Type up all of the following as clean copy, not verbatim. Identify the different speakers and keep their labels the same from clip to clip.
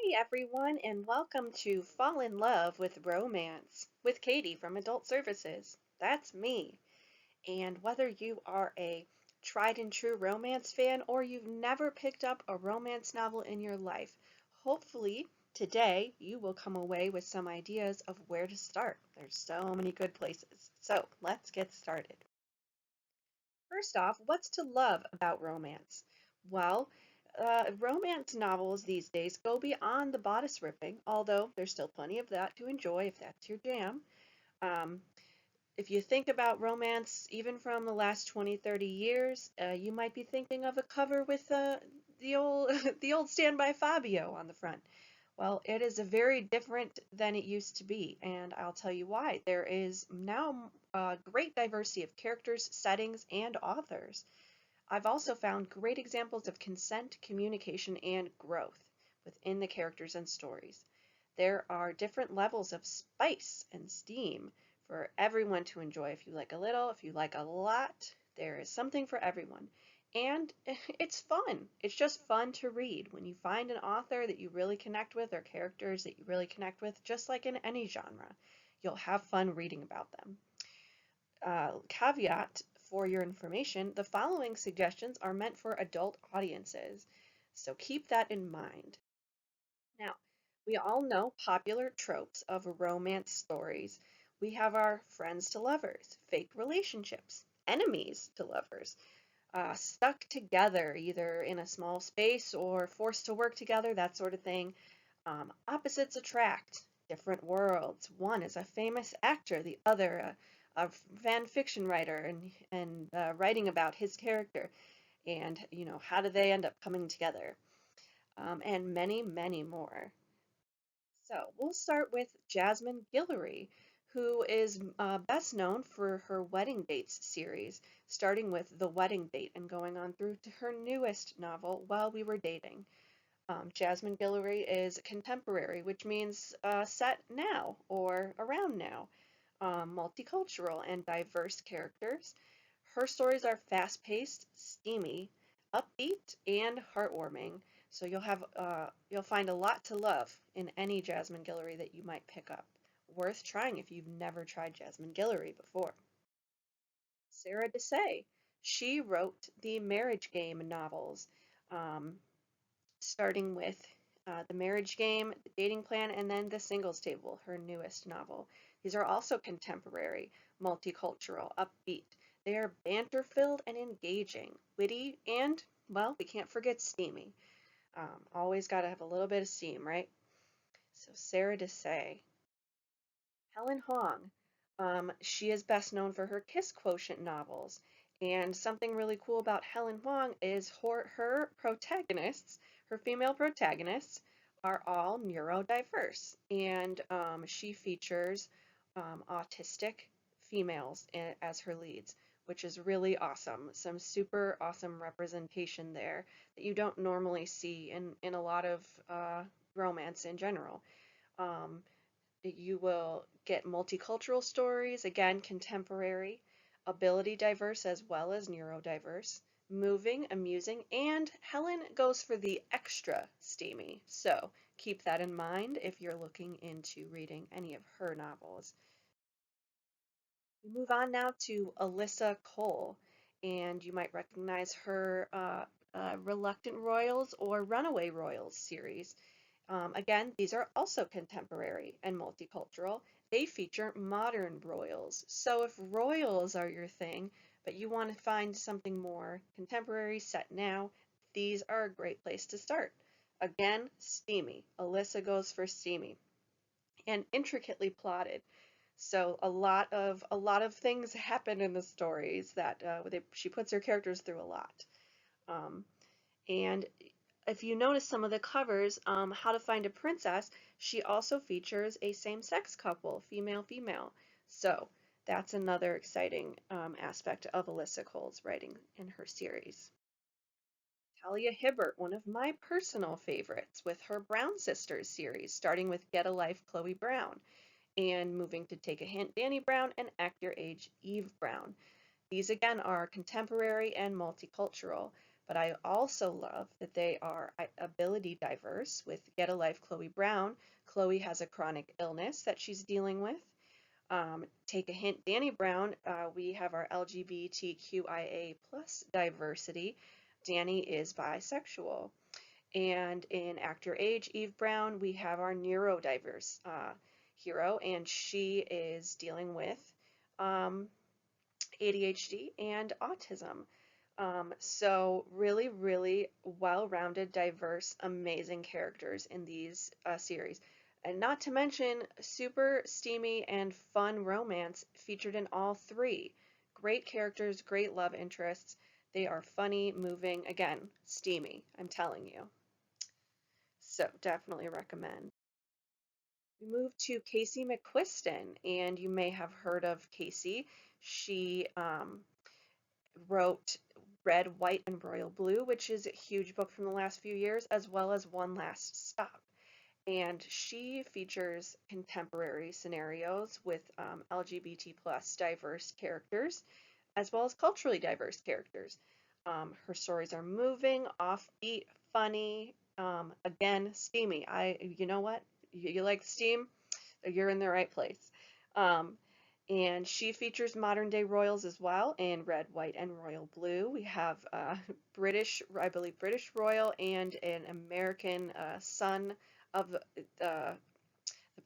Speaker 1: Hey everyone, and welcome to Fall in Love with Romance with Katie from Adult Services. That's me. And whether you are a tried and true romance fan or you've never picked up a romance novel in your life, hopefully today you will come away with some ideas of where to start. There's so many good places. So let's get started. First off, what's to love about romance? Well, romance novels these days go beyond the bodice ripping, although there's still plenty of that to enjoy if that's your jam. Um, if you think about romance, even from the last 20, 30 years, you might be thinking of a cover with the old the old Stand by Fabio on the front. Well, it is a very different than it used to be, and I'll tell you why. There is now a great diversity of characters, settings, and authors. I've also found great examples of consent, communication, and growth within the characters and stories. There are different levels of spice and steam for everyone to enjoy. If you like a little, if you like a lot, there is something for everyone. And it's fun. It's just fun to read. When you find an author that you really connect with or characters that you really connect with, just like in any genre, you'll have fun reading about them. Caveat for your information, the following suggestions are meant for adult audiences, so keep that in mind. Now, we all know popular tropes of romance stories. We have our friends to lovers, fake relationships, enemies to lovers, stuck together either in a small space or forced to work together, that sort of thing. Opposites attract, different worlds. One is a famous actor, the other a fan fiction writer and writing about his character. And, how do they end up coming together? And many, many more. So we'll start with Jasmine Guillory, who is best known for her wedding dates series, starting with The Wedding Date and going on through to her newest novel, While We Were Dating. Jasmine Guillory is contemporary, which means set now or around now, multicultural and diverse characters. Her stories are fast-paced, steamy, upbeat, and heartwarming. So you'll find a lot to love in any Jasmine Guillory that you might pick up. Worth trying if you've never tried Jasmine Guillory before. Sarah Desai. She wrote the Marriage Game novels. Um, Starting with The Marriage Game, The Dating Plan, and then The Singles Table, her newest novel. These are also contemporary, multicultural, upbeat. They are banter filled and engaging, witty, and, well, we can't forget steamy. Always got to have a little bit of steam, right? So, Sarah Desai. Helen Wong. She is best known for her Kiss Quotient novels. And something really cool about Helen Wong is her protagonists, her female protagonists, are all neurodiverse. And she features autistic females as her leads, which is really awesome. Some super awesome representation there that you don't normally see in a lot of romance in general. Um, you will get multicultural stories, again, contemporary, ability diverse as well as neurodiverse, moving, amusing, and Helen goes for the extra steamy. So keep that in mind if you're looking into reading any of her novels. We move on now to Alyssa Cole, and you might recognize her Reluctant Royals or Runaway Royals series. Again, these are also contemporary and multicultural. They feature modern royals. So if royals are your thing, but you want to find something more contemporary set now, these are a great place to start. Again, steamy. Alyssa goes for steamy and intricately plotted. So a lot of things happen in the stories that she puts her characters through a lot. Um, and if you notice some of the covers, How to Find a Princess, she also features a same-sex couple, female-female. So that's another exciting aspect of Alyssa Cole's writing in her series. Talia Hibbert, one of my personal favorites, with her Brown Sisters series, starting with Get a Life, Chloe Brown, and moving to Take a Hint, Danny Brown, and Act Your Age, Eve Brown. These again are contemporary and multicultural. but I also love that they are ability diverse. With Get a Life Chloe Brown, Chloe has a chronic illness that she's dealing with. Take a hint, Danny Brown, we have our LGBTQIA plus diversity. Danny is bisexual. And in Act Your Age, Eve Brown, we have our neurodiverse hero, and she is dealing with um, ADHD and autism. So really, really well-rounded, diverse, amazing characters in these series. And not to mention super steamy and fun romance featured in all three. Great characters, great love interests. They are funny, moving, again, steamy, I'm telling you. So definitely recommend. We move to Casey McQuiston, and you may have heard of Casey. She wrote Red, White, and Royal Blue, which is a huge book from the last few years, as well as One Last Stop. And she features contemporary scenarios with LGBT plus diverse characters, as well as culturally diverse characters. Her stories are moving, offbeat, funny, again, steamy. You know what? You like steam? You're in the right place. Um, and she features modern day royals as well in Red, White, and Royal Blue. We have British, I believe, British royal and an American son of the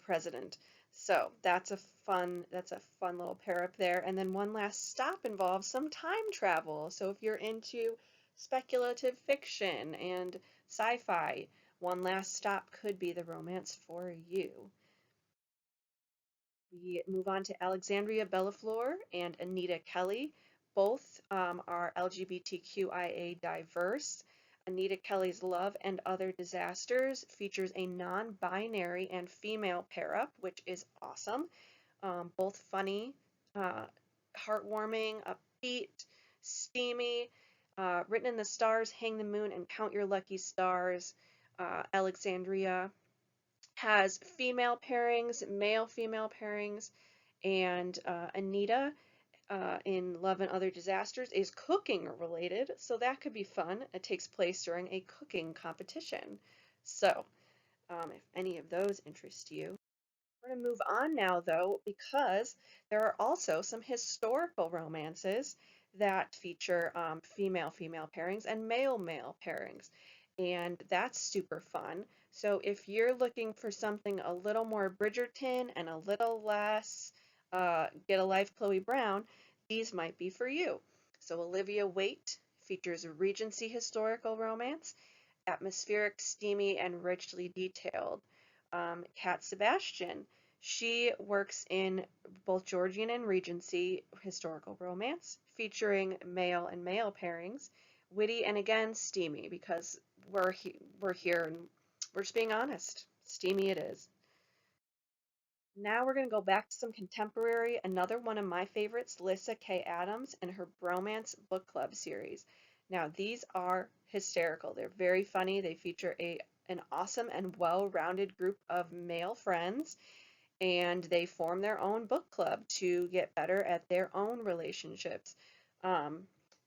Speaker 1: president. So that's a fun little pair up there. And then One Last Stop involves some time travel. So if you're into speculative fiction and sci-fi, One Last Stop could be the romance for you. We move on to Alexandria Bellaflore and Anita Kelly. Both are LGBTQIA diverse. Anita Kelly's Love and Other Disasters features a non-binary and female pair-up, which is awesome. Both funny, uh, heartwarming, upbeat, steamy. Written in the Stars, Hang the Moon, and Count Your Lucky Stars. Alexandria has female pairings, male female pairings, and Anita in Love and Other Disasters is cooking related, so that could be fun. It takes place during a cooking competition. So, if any of those interest you. We're going to move on now, though, because there are also some historical romances that feature female-female pairings and male-male pairings, and that's super fun. So if you're looking for something a little more Bridgerton and a little less Get a Life Chloe Brown, these might be for you. So Olivia Weight features a Regency historical romance, atmospheric, steamy, and richly detailed. Kat Sebastian, she works in both Georgian and Regency historical romance, featuring male and male pairings, witty and again steamy because we're here and we're just being honest. Steamy it is. Now we're going to go back to some contemporary. Another one of my favorites, Lissa K. Adams and her Bromance Book Club series. Now these are hysterical. They're very funny. They feature an awesome and well-rounded group of male friends, and they form their own book club to get better at their own relationships. Um,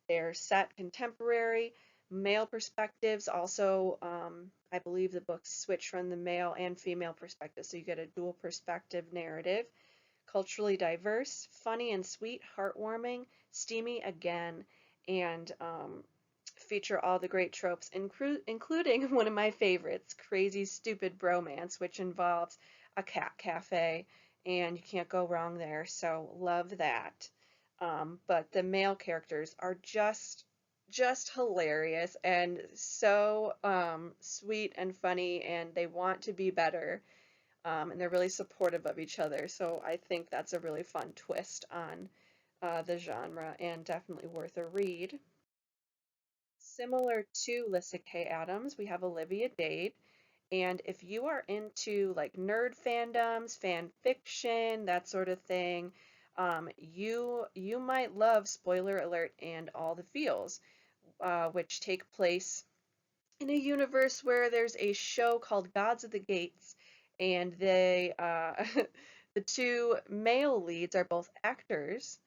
Speaker 1: they're set contemporary, male perspectives. Also, I believe the books switch from the male and female perspective, so you get a dual perspective narrative. Culturally diverse, funny and sweet, heartwarming, steamy again, and feature all the great tropes, including one of my favorites, Crazy Stupid Bromance, which involves a cat cafe, and you can't go wrong there, so love that. But the male characters are just hilarious and so sweet and funny, and they want to be better, and they're really supportive of each other. So I think that's a really fun twist on the genre and definitely worth a read. Similar to Lissa K. Adams, we have Olivia Dade. And if you are into like nerd fandoms, fan fiction, that sort of thing, you might love Spoiler Alert and All the Feels, which take place in a universe where there's a show called Gods of the Gates, and they the two male leads are both actors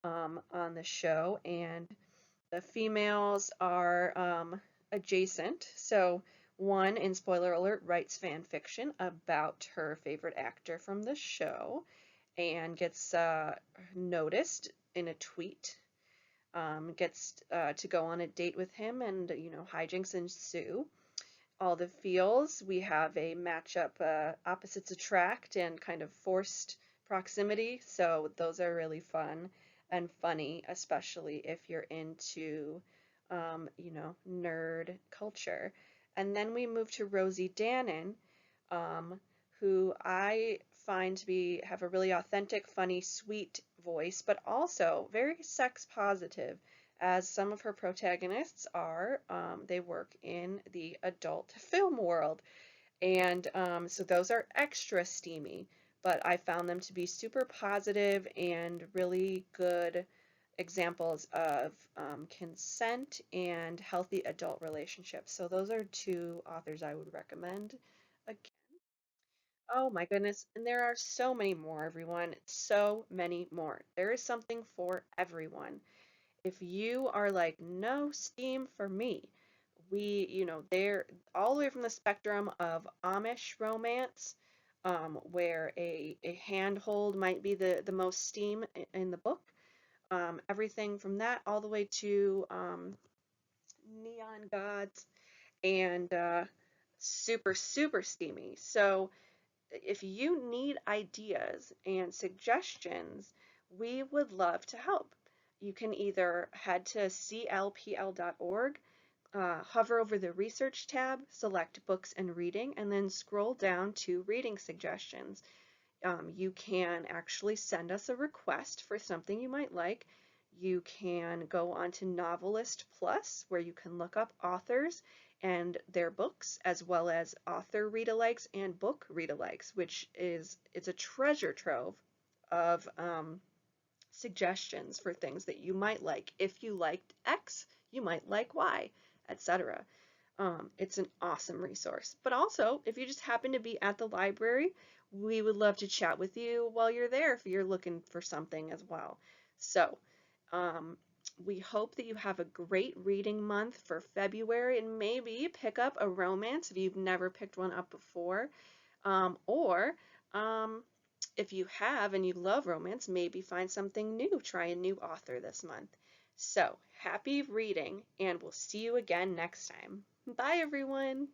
Speaker 1: on the show, and The females are adjacent. So one, in spoiler alert, writes fan fiction about her favorite actor from the show and gets noticed in a tweet. Gets to go on a date with him, and hijinks ensue. All the feels, we have a matchup, opposites attract and kind of forced proximity, so those are really fun and funny, especially if you're into nerd culture. And then we move to Rosie Dannon, um, who I find to be have a really authentic, funny, sweet voice, but also very sex positive, as some of her protagonists are. They work in the adult film world, and so those are extra steamy. But I found them to be super positive and really good examples of consent and healthy adult relationships. So those are two authors I would recommend. Oh my goodness. And there are so many more, everyone. So many more. There is something for everyone. If you are like, no steam for me, they're all the way from the spectrum of Amish romance, where a handhold might be the most steam in the book. Everything from that all the way to neon gods and super, super steamy. So if you need ideas and suggestions, we would love to help. You can either head to clpl.org, hover over the research tab, select books and reading, and then scroll down to reading suggestions. You can actually send us a request for something you might like. You can go on to Novelist Plus, where you can look up authors and their books, as well as author read-alikes and book read-alikes, which it's a treasure trove of suggestions for things that you might like. If you liked X, you might like Y, etc. It's an awesome resource. But also, if you just happen to be at the library, we would love to chat with you while you're there if you're looking for something as well. So, we hope that you have a great reading month for February, and maybe pick up a romance if you've never picked one up before. Or if you have and you love romance, maybe find something new. Try a new author this month. So, happy reading, and we'll see you again next time. Bye, everyone.